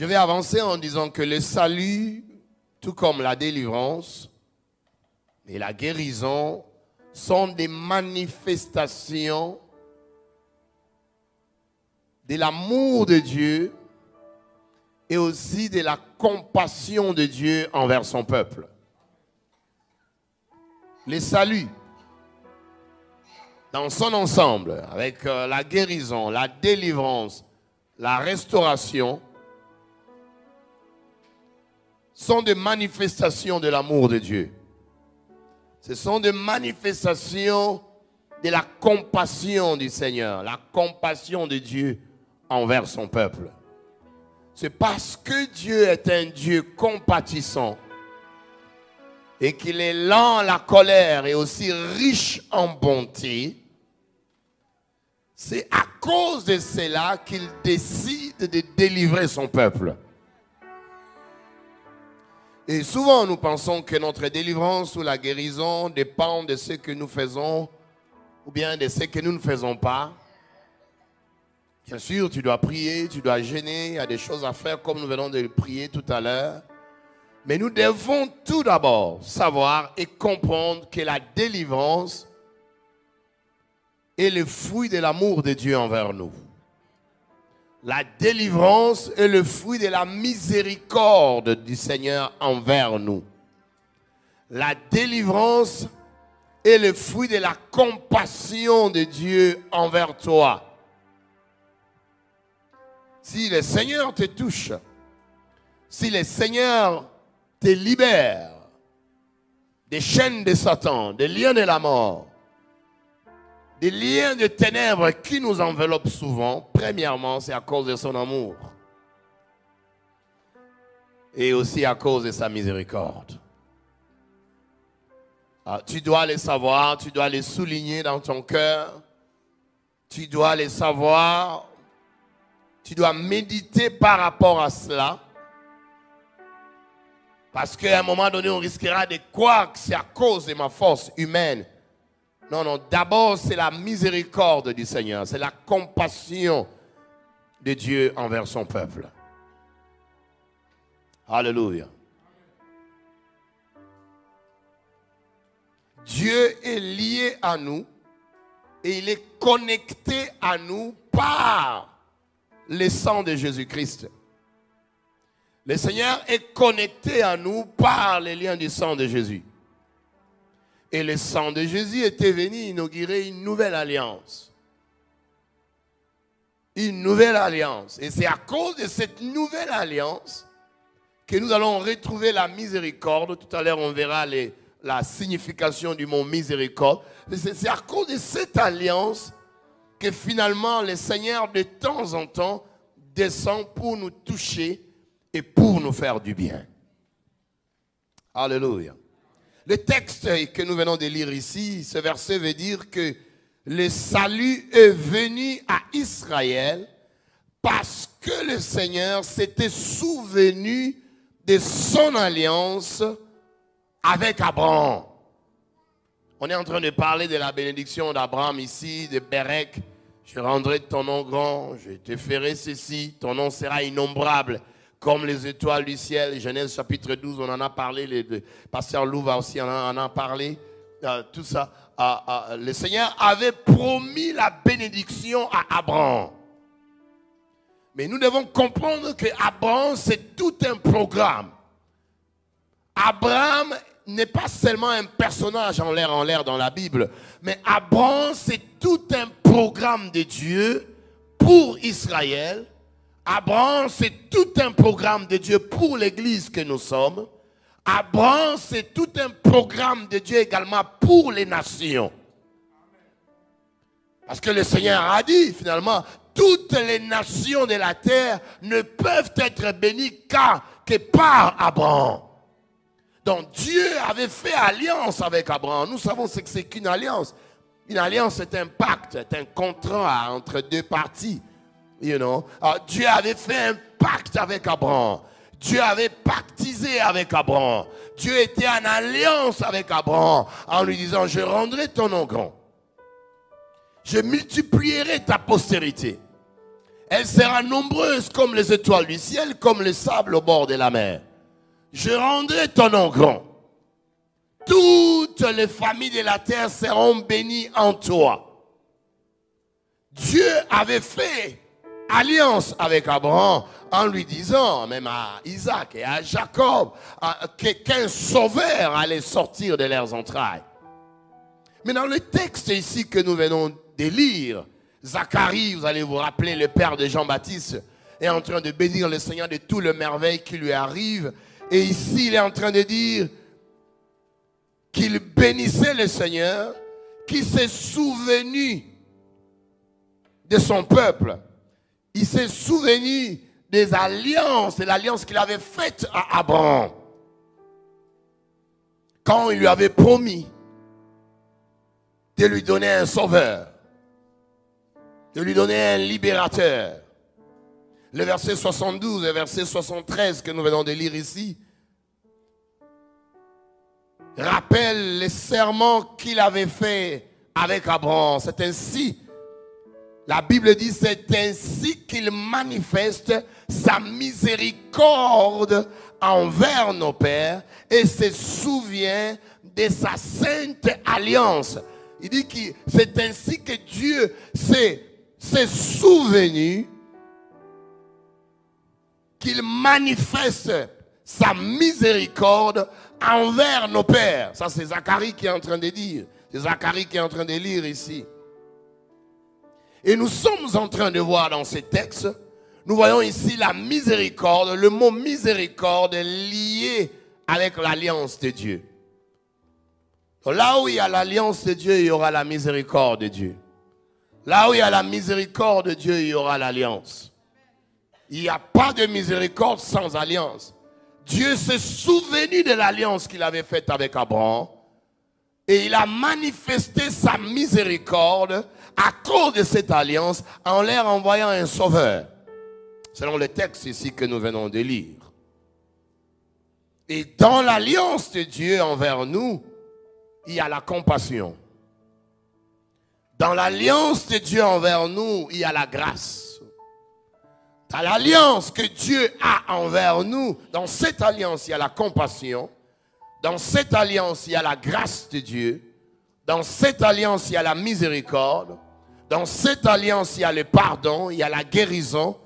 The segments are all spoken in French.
Je vais avancer en disant que le salut, tout comme la délivrance et la guérison, sont des manifestations de l'amour de Dieu et aussi de la compassion de Dieu envers son peuple. Le salut, dans son ensemble, avec la guérison, la délivrance, la restauration, sont des manifestations de l'amour de Dieu. Ce sont des manifestations de la compassion du Seigneur, la compassion de Dieu envers son peuple. C'est parce que Dieu est un Dieu compatissant et qu'il est lent à la colère et aussi riche en bonté. C'est à cause de cela qu'il décide de délivrer son peuple. Et souvent, nous pensons que notre délivrance ou la guérison dépend de ce que nous faisons ou bien de ce que nous ne faisons pas. Bien sûr, tu dois prier, tu dois jeûner, il y a des choses à faire comme nous venons de le prier tout à l'heure. Mais nous devons tout d'abord savoir et comprendre que la délivrance est le fruit de l'amour de Dieu envers nous. La délivrance est le fruit de la miséricorde du Seigneur envers nous. La délivrance est le fruit de la compassion de Dieu envers toi. Si le Seigneur te touche, si le Seigneur te libère des chaînes de Satan, des liens de la mort, des liens de ténèbres qui nous enveloppent souvent, premièrement, c'est à cause de son amour. Et aussi à cause de sa miséricorde. Alors, tu dois les savoir, tu dois les souligner dans ton cœur. Tu dois les savoir. Tu dois méditer par rapport à cela. Parce qu'à un moment donné, on risquera de croire que c'est à cause de ma force humaine. Non, non, d'abord c'est la miséricorde du Seigneur, c'est la compassion de Dieu envers son peuple. Alléluia. Dieu est lié à nous et il est connecté à nous par le sang de Jésus-Christ. Le Seigneur est connecté à nous par les liens du sang de Jésus. Et le sang de Jésus était venu inaugurer une nouvelle alliance. Une nouvelle alliance. Et c'est à cause de cette nouvelle alliance que nous allons retrouver la miséricorde. Tout à l'heure, on verra la signification du mot miséricorde. C'est à cause de cette alliance que finalement le Seigneur de temps en temps descend pour nous toucher et pour nous faire du bien. Alléluia. Le texte que nous venons de lire ici, ce verset veut dire que le salut est venu à Israël parce que le Seigneur s'était souvenu de son alliance avec Abraham. On est en train de parler de la bénédiction d'Abraham ici, de Berek. Je rendrai ton nom grand, je te ferai ceci, ton nom sera innombrable comme les étoiles du ciel. Genèse chapitre 12, on en a parlé, le pasteur Lou va aussi en a parlé, tout ça. Le Seigneur avait promis la bénédiction à Abraham. Mais nous devons comprendre que Abraham, c'est tout un programme. Abraham n'est pas seulement un personnage en l'air dans la Bible, mais Abraham, c'est tout un programme de Dieu pour Israël. Abraham, c'est tout un programme de Dieu pour l'Église que nous sommes. Abraham, c'est tout un programme de Dieu également pour les nations. Parce que le Seigneur a dit finalement, toutes les nations de la terre ne peuvent être bénies que par Abraham. Donc Dieu avait fait alliance avec Abraham. Nous savons ce que c'est qu'une alliance. Une alliance, c'est un pacte, c'est un contrat entre deux parties. You know? Dieu avait fait un pacte avec Abraham. Dieu avait pactisé avec Abraham. Dieu était en alliance avec Abraham en lui disant, je rendrai ton nom grand. Je multiplierai ta postérité. Elle sera nombreuse comme les étoiles du ciel, comme le sable au bord de la mer. Je rendrai ton nom grand. Toutes les familles de la terre seront bénies en toi. Dieu avait fait alliance avec Abraham en lui disant, même à Isaac et à Jacob, qu'un sauveur allait sortir de leurs entrailles. Mais dans le texte ici que nous venons de lire, Zacharie, vous allez vous rappeler, le père de Jean-Baptiste, est en train de bénir le Seigneur de tout le merveille qui lui arrive. Et ici, il est en train de dire qu'il bénissait le Seigneur, qui s'est souvenu de son peuple. Il s'est souvenu des alliances, de l'alliance qu'il avait faite à Abraham. Quand il lui avait promis de lui donner un sauveur, de lui donner un libérateur. Le verset 72 et verset 73 que nous venons de lire ici rappellent les serments qu'il avait fait avec Abraham. C'est ainsi, la Bible dit, c'est ainsi qu'il manifeste sa miséricorde envers nos pères et se souvient de sa sainte alliance. Il dit que c'est ainsi que Dieu s'est souvenu qu'il manifeste sa miséricorde envers nos pères. Ça, c'est Zacharie qui est en train de dire. C'est Zacharie qui est en train de lire ici. Et nous sommes en train de voir dans ces textes, nous voyons ici la miséricorde, le mot miséricorde est lié avec l'alliance de Dieu. Là où il y a l'alliance de Dieu, il y aura la miséricorde de Dieu. Là où il y a la miséricorde de Dieu, il y aura l'alliance. Il n'y a pas de miséricorde sans alliance. Dieu s'est souvenu de l'alliance qu'il avait faite avec Abraham et il a manifesté sa miséricorde à cause de cette alliance en leur envoyant un sauveur. Selon le texte ici que nous venons de lire. Et dans l'alliance de Dieu envers nous, il y a la compassion. Dans l'alliance de Dieu envers nous, il y a la grâce. Dans l'alliance que Dieu a envers nous, dans cette alliance, il y a la compassion. Dans cette alliance, il y a la grâce de Dieu. Dans cette alliance, il y a la miséricorde. Dans cette alliance, il y a le pardon, il y a la guérison,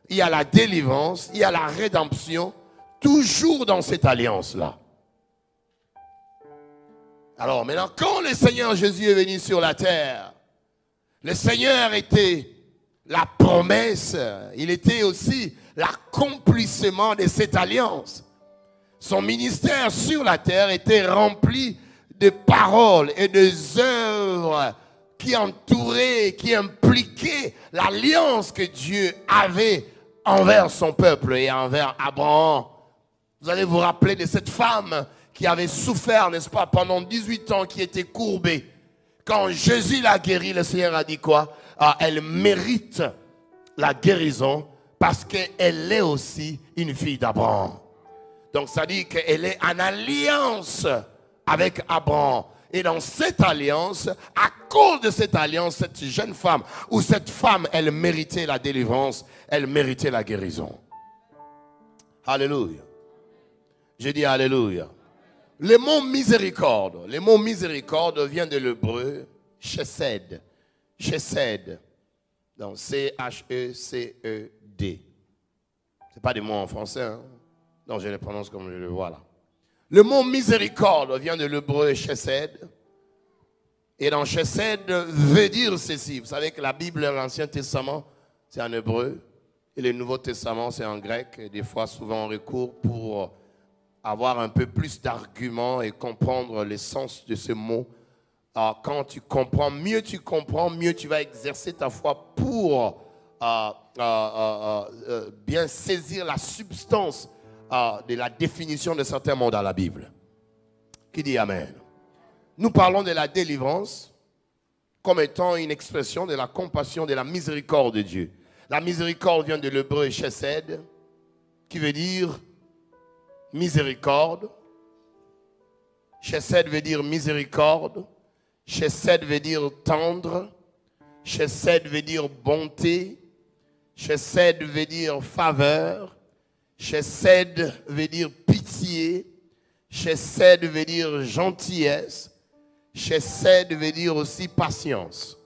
il y a la délivrance, il y a la rédemption. Toujours dans cette alliance-là. Alors maintenant, quand le Seigneur Jésus est venu sur la terre, le Seigneur était la promesse, il était aussi l'accomplissement de cette alliance. Son ministère sur la terre était rempli de paroles et de œuvres qui entouraient, qui impliquaient l'alliance que Dieu avait envers son peuple et envers Abraham. Vous allez vous rappeler de cette femme qui avait souffert, n'est-ce pas, pendant 18 ans, qui était courbée. Quand Jésus l'a guérie, le Seigneur a dit quoi? Elle mérite la guérison parce qu'elle est aussi une fille d'Abraham. Donc ça dit qu'elle est en alliance avec Abraham. Et dans cette alliance, à cause de cette alliance, cette jeune femme, ou cette femme, elle méritait la délivrance, elle méritait la guérison. Alléluia. J'ai dit alléluia. Le mot miséricorde vient de l'hébreu chesed. Chesed. Donc C-H-E-C-E-D. Ce n'est pas des mots en français, hein? Donc je les prononce comme je le vois là. Le mot miséricorde vient de l'hébreu chesed. Et dans chesed veut dire ceci. Vous savez que la Bible, l'Ancien Testament, c'est en hébreu. Et le Nouveau Testament, c'est en grec. Et des fois, souvent, on recourt pour avoir un peu plus d'arguments et comprendre le sens de ce mot. Alors, quand tu comprends, mieux tu vas exercer ta foi pour bien saisir la substance de la définition de certains mots dans la Bible. Qui dit Amen? Nous parlons de la délivrance comme étant une expression de la compassion, de la miséricorde de Dieu. La miséricorde vient de l'hébreu chesed, qui veut dire miséricorde. Chesed veut dire miséricorde. Chesed veut dire tendre. Chesed veut dire bonté. Chesed veut dire faveur. Chesed veut dire pitié. Chesed veut dire gentillesse. Chesed veut dire aussi patience.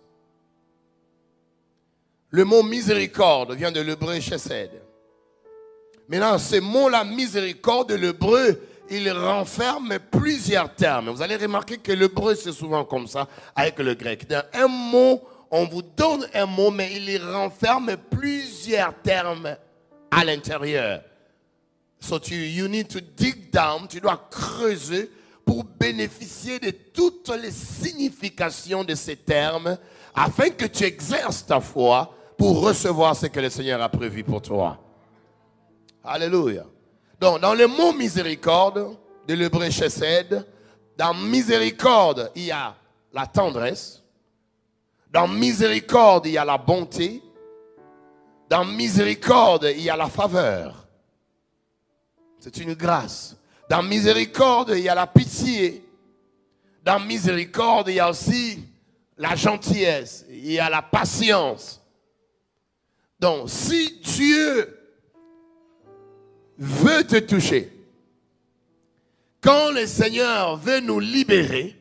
Le mot miséricorde vient de l'hébreu chesed. Maintenant, ce mot-là, miséricorde, l'hébreu, il renferme plusieurs termes. Vous allez remarquer que l'hébreu, c'est souvent comme ça avec le grec. Dans un mot, on vous donne un mot, mais il renferme plusieurs termes à l'intérieur. So you need to dig down, tu dois creuser pour bénéficier de toutes les significations de ces termes afin que tu exerces ta foi pour recevoir ce que le Seigneur a prévu pour toi. Alléluia. Donc, dans le mot miséricorde, de l'hébreu chesed, dans miséricorde, il y a la tendresse. Dans miséricorde, il y a la bonté. Dans miséricorde, il y a la faveur. C'est une grâce. Dans miséricorde, il y a la pitié. Dans miséricorde, il y a aussi la gentillesse. Il y a la patience. Donc, si Dieu veut te toucher, quand le Seigneur veut nous libérer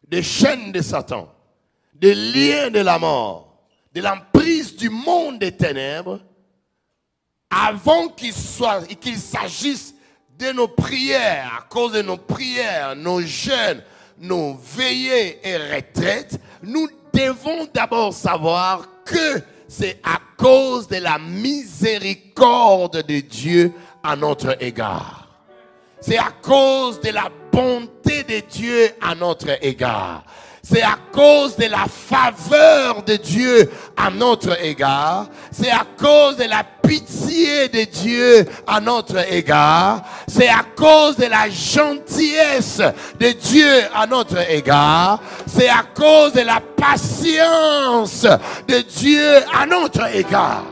des chaînes de Satan, des liens de la mort, de l'emprise du monde des ténèbres, avant qu'il s'agisse de nos prières, à cause de nos prières, nos jeûnes, nos veillées et retraites, nous devons d'abord savoir que c'est à cause de la miséricorde de Dieu à notre égard. C'est à cause de la bonté de Dieu à notre égard. C'est à cause de la faveur de Dieu à notre égard. C'est à cause de la pitié de Dieu à notre égard. C'est à cause de la gentillesse de Dieu à notre égard. C'est à cause de la patience de Dieu à notre égard.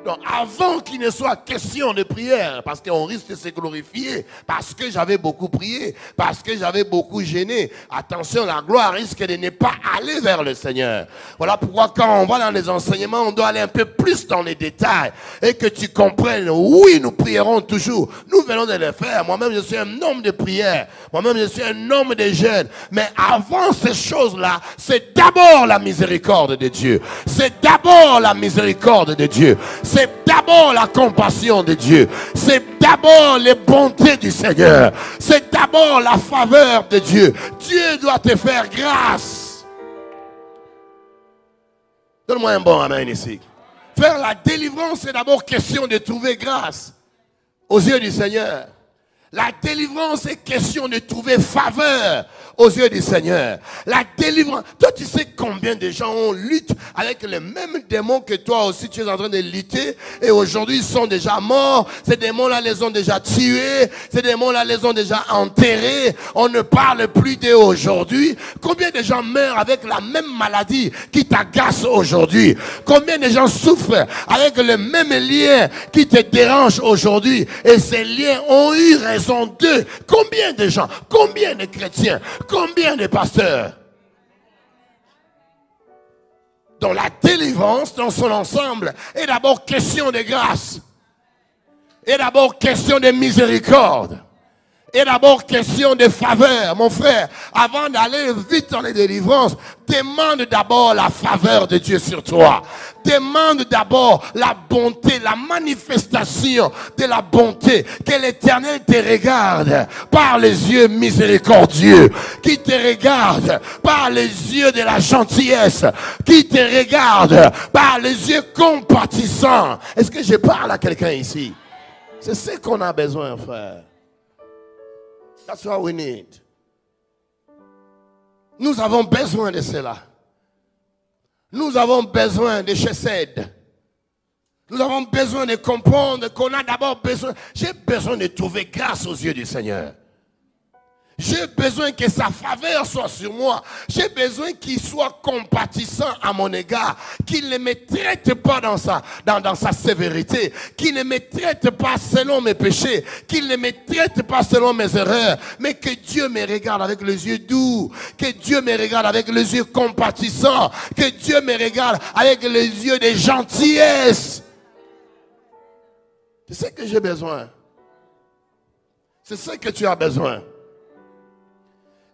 Donc, avant qu'il ne soit question de prière, parce qu'on risque de se glorifier, parce que j'avais beaucoup prié, parce que j'avais beaucoup gêné, attention, la gloire risque de ne pas aller vers le Seigneur. Voilà pourquoi quand on va dans les enseignements, on doit aller un peu plus dans les détails et que tu comprennes, oui, nous prierons toujours. Nous venons de le faire. Moi-même, je suis un homme de prière. Moi-même, je suis un homme de jeûne. Mais avant ces choses-là, c'est d'abord la miséricorde de Dieu. C'est d'abord la miséricorde de Dieu. C'est d'abord la compassion de Dieu. C'est d'abord les bontés du Seigneur. C'est d'abord la faveur de Dieu. Dieu doit te faire grâce. Donne-moi un bon amen ici. Faire la délivrance, c'est d'abord question de trouver grâce aux yeux du Seigneur. La délivrance est question de trouver faveur aux yeux du Seigneur. La délivrance. Toi, tu sais combien de gens luttent avec les mêmes démons que toi aussi tu es en train de lutter. Et aujourd'hui, ils sont déjà morts. Ces démons-là les ont déjà tués. Ces démons-là les ont déjà enterrés. On ne parle plus d'eux aujourd'hui. Combien de gens meurent avec la même maladie qui t'agace aujourd'hui? Combien de gens souffrent avec le même lien qui te dérange aujourd'hui? Et ces liens ont eu raison d'eux. Combien de gens? Combien de chrétiens? Combien de pasteurs? Donc la délivrance dans son ensemble est d'abord question de grâce. Est d'abord question de miséricorde. Est d'abord question de faveur. Mon frère, avant d'aller vite dans les délivrances, demande d'abord la faveur de Dieu sur toi. Demande d'abord la bonté, la manifestation de la bonté. Que l'Éternel te regarde par les yeux miséricordieux. Qui te regarde par les yeux de la gentillesse. Qui te regarde par les yeux compatissants. Est-ce que je parle à quelqu'un ici? C'est ce qu'on a besoin, frère. That's what we need. Nous avons besoin de cela. Nous avons besoin de chesed. Nous avons besoin de comprendre qu'on a d'abord besoin. J'ai besoin de trouver grâce aux yeux du Seigneur. J'ai besoin que sa faveur soit sur moi. J'ai besoin qu'il soit compatissant à mon égard. Qu'il ne me traite pas dans sa sévérité. Qu'il ne me traite pas selon mes péchés. Qu'il ne me traite pas selon mes erreurs. Mais que Dieu me regarde avec les yeux doux. Que Dieu me regarde avec les yeux compatissants. Que Dieu me regarde avec les yeux de gentillesse. C'est ce que j'ai besoin. C'est ce que tu as besoin.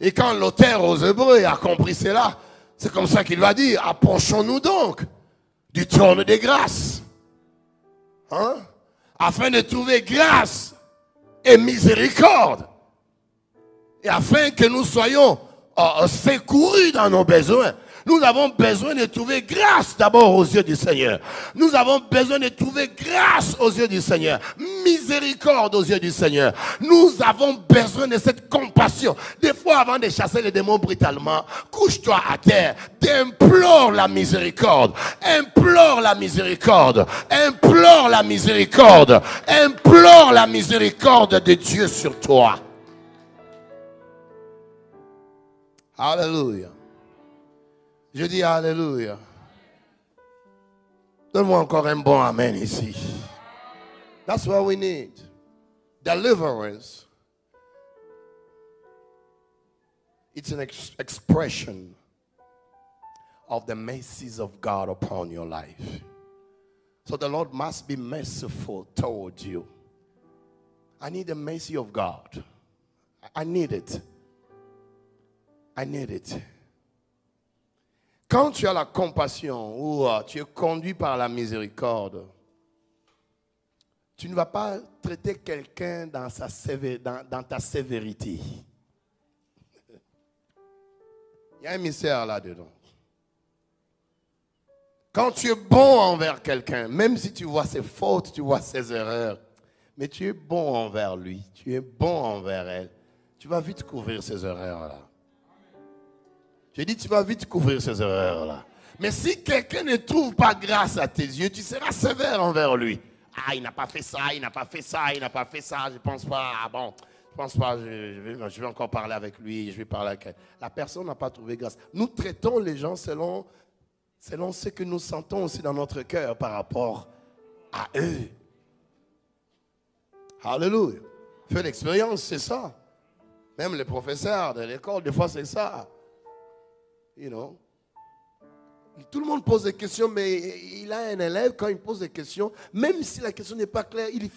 Et quand l'auteur aux Hébreux a compris cela, c'est comme ça qu'il va dire, approchons-nous donc du trône de grâce. Hein? Afin de trouver grâce et miséricorde. Et afin que nous soyons secourus dans nos besoins. Nous avons besoin de trouver grâce d'abord aux yeux du Seigneur. Nous avons besoin de trouver grâce aux yeux du Seigneur. Miséricorde aux yeux du Seigneur. Nous avons besoin de cette compassion. Des fois, avant de chasser les démons brutalement, couche-toi à terre. Implore la miséricorde. Implore la miséricorde. Implore la miséricorde. Implore la miséricorde de Dieu sur toi. Alléluia. Je dis Alléluia. Donne-moi encore un bon amen ici. That's what we need. Deliverance. It's an expression of the mercies of God upon your life. So the Lord must be merciful towards you. I need the mercy of God. I need it. I need it. Quand tu as la compassion ou tu es conduit par la miséricorde, tu ne vas pas traiter quelqu'un dans ta sévérité. Il y a un mystère là-dedans. Quand tu es bon envers quelqu'un, même si tu vois ses fautes, tu vois ses erreurs, mais tu es bon envers lui, tu es bon envers elle, tu vas vite couvrir ces erreurs-là. J'ai dit, tu vas vite couvrir ces erreurs-là. Mais si quelqu'un ne trouve pas grâce à tes yeux, tu seras sévère envers lui. Ah, il n'a pas fait ça, il n'a pas fait ça, il n'a pas fait ça, je ne pense pas. Ah bon, je ne pense pas, je vais encore parler avec lui, je vais parler avec elle. La personne n'a pas trouvé grâce. Nous traitons les gens selon ce que nous sentons aussi dans notre cœur par rapport à eux. Alléluia. Fais l'expérience, c'est ça. Même les professeurs de l'école, des fois, c'est ça. You know. Tout le monde pose des questions, mais il a un élève, quand il pose des questions, même si la question n'est pas claire, il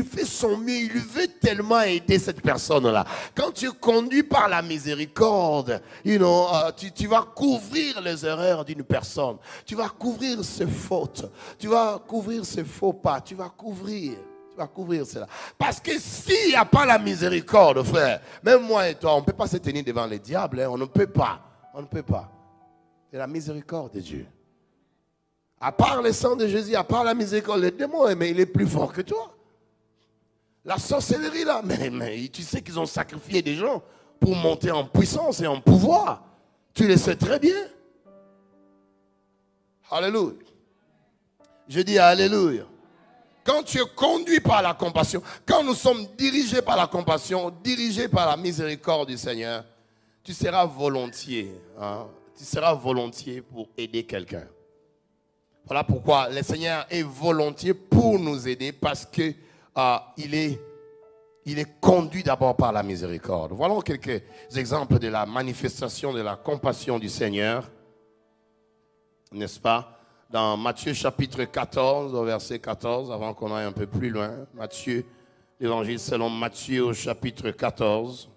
fait son mieux, il veut tellement aider cette personne-là. Quand tu es conduit par la miséricorde, you know, tu vas couvrir les erreurs d'une personne, tu vas couvrir ses fautes, tu vas couvrir ses faux pas, tu vas couvrir cela. Parce que s'il n'y a pas la miséricorde, frère, même moi et toi, on ne peut pas se tenir devant les diables, hein, on ne peut pas. On ne peut pas. C'est la miséricorde de Dieu. À part le sang de Jésus, à part la miséricorde, le démon, mais il est plus fort que toi. La sorcellerie là, mais tu sais qu'ils ont sacrifié des gens pour monter en puissance et en pouvoir. Tu le sais très bien. Alléluia. Je dis Alléluia. Quand tu es conduit par la compassion, quand nous sommes dirigés par la compassion, dirigés par la miséricorde du Seigneur, tu seras volontiers. Hein? Tu seras volontiers pour aider quelqu'un. Voilà pourquoi le Seigneur est volontiers pour nous aider parce que il est conduit d'abord par la miséricorde. Voilà quelques exemples de la manifestation de la compassion du Seigneur. N'est-ce pas? Dans Matthieu chapitre 14, au verset 14, avant qu'on aille un peu plus loin. Matthieu, l'évangile selon Matthieu au chapitre 14.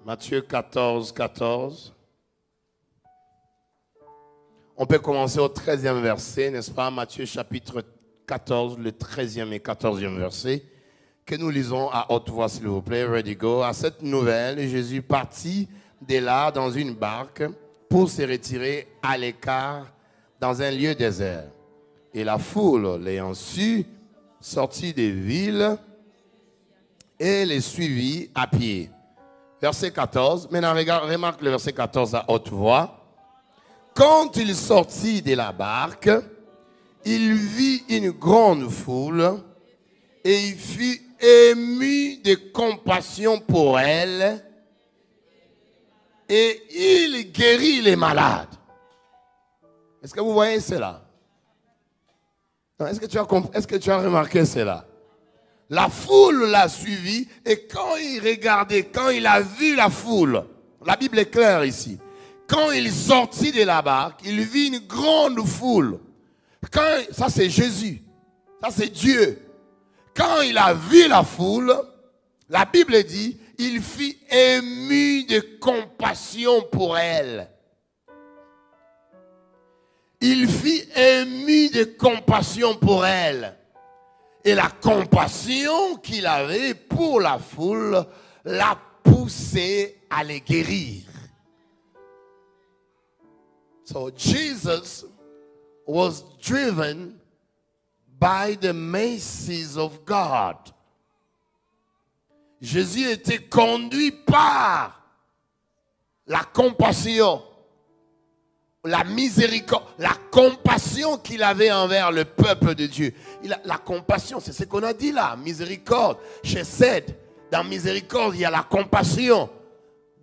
Matthieu 14, 14. On peut commencer au 13e verset, n'est-ce pas? Matthieu chapitre 14, le 13e et 14e verset, que nous lisons à haute voix, s'il vous plaît. Ready, go. À cette nouvelle, Jésus partit de là dans une barque pour se retirer à l'écart dans un lieu désert. Et la foule, l'ayant su, sortit des villes et les suivit à pied. Verset 14. Maintenant, remarque le verset 14 à haute voix. Quand il sortit de la barque, il vit une grande foule et il fut ému de compassion pour elle et il guérit les malades. Est-ce que vous voyez cela? Est-ce que tu as remarqué cela? La foule l'a suivi et quand il regardait, quand il a vu la foule, la Bible est claire ici, quand il sortit de la barque, il vit une grande foule. Ça c'est Jésus, ça c'est Dieu. Quand il a vu la foule, la Bible dit, il fut ému de compassion pour elle. Il fut ému de compassion pour elle. Et la compassion qu'il avait pour la foule l'a poussé à les guérir. So Jesus was driven by the mercies of God. Jésus était conduit par la compassion, la miséricorde, la compassion qu'il avait envers le peuple de Dieu. La compassion, c'est ce qu'on a dit là, miséricorde. Chesed, dans miséricorde, il y a la compassion.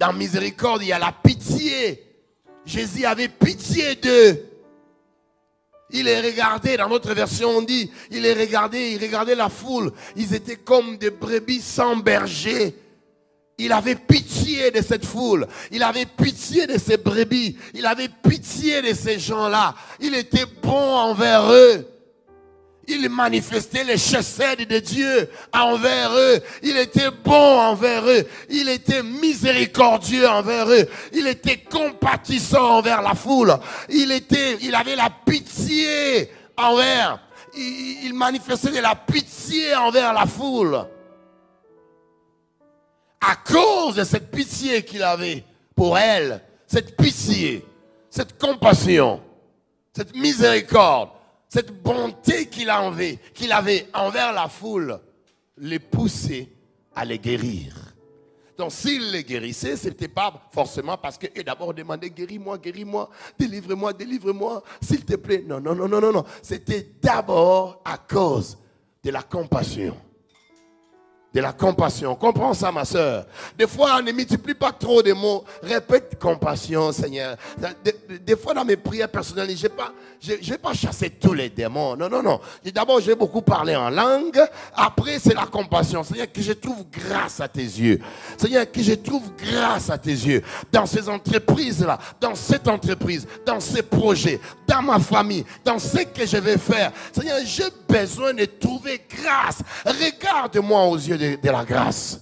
Dans miséricorde, il y a la pitié. Jésus avait pitié d'eux. Il les regardait, dans notre version on dit, il regardait la foule. Ils étaient comme des brebis sans berger. Il avait pitié de cette foule. Il avait pitié de ces brebis. Il avait pitié de ces gens-là. Il était bon envers eux. Il manifestait les chesed de Dieu envers eux. Il était bon envers eux. Il était miséricordieux envers eux. Il était compatissant envers la foule. Il avait la pitié envers. Il manifestait de la pitié envers la foule. À cause de cette pitié qu'il avait pour elle, cette pitié, cette compassion, cette miséricorde, cette bonté qu'il avait envers la foule, les poussait à les guérir. Donc s'il les guérissait, ce n'était pas forcément parce qu'il d'abord demandait guéris-moi, guéris-moi, délivre-moi, délivre-moi, s'il te plaît. Non, non, non, non, non, non. C'était d'abord à cause de la compassion. De la compassion. Comprends ça, ma soeur. Des fois, on ne multiplie pas trop de mots. Répète compassion, Seigneur. Des fois, dans mes prières personnelles, je vais pas chasser tous les démons. Non, non, non. D'abord, je vais beaucoup parler en langue. Après, c'est la compassion. Seigneur, que je trouve grâce à tes yeux. Seigneur, que je trouve grâce à tes yeux. Dans ces entreprises-là, dans cette entreprise, dans ces projets, dans ma famille, dans ce que je vais faire. Seigneur, j'ai besoin de trouver grâce. Regarde-moi aux yeux de la grâce.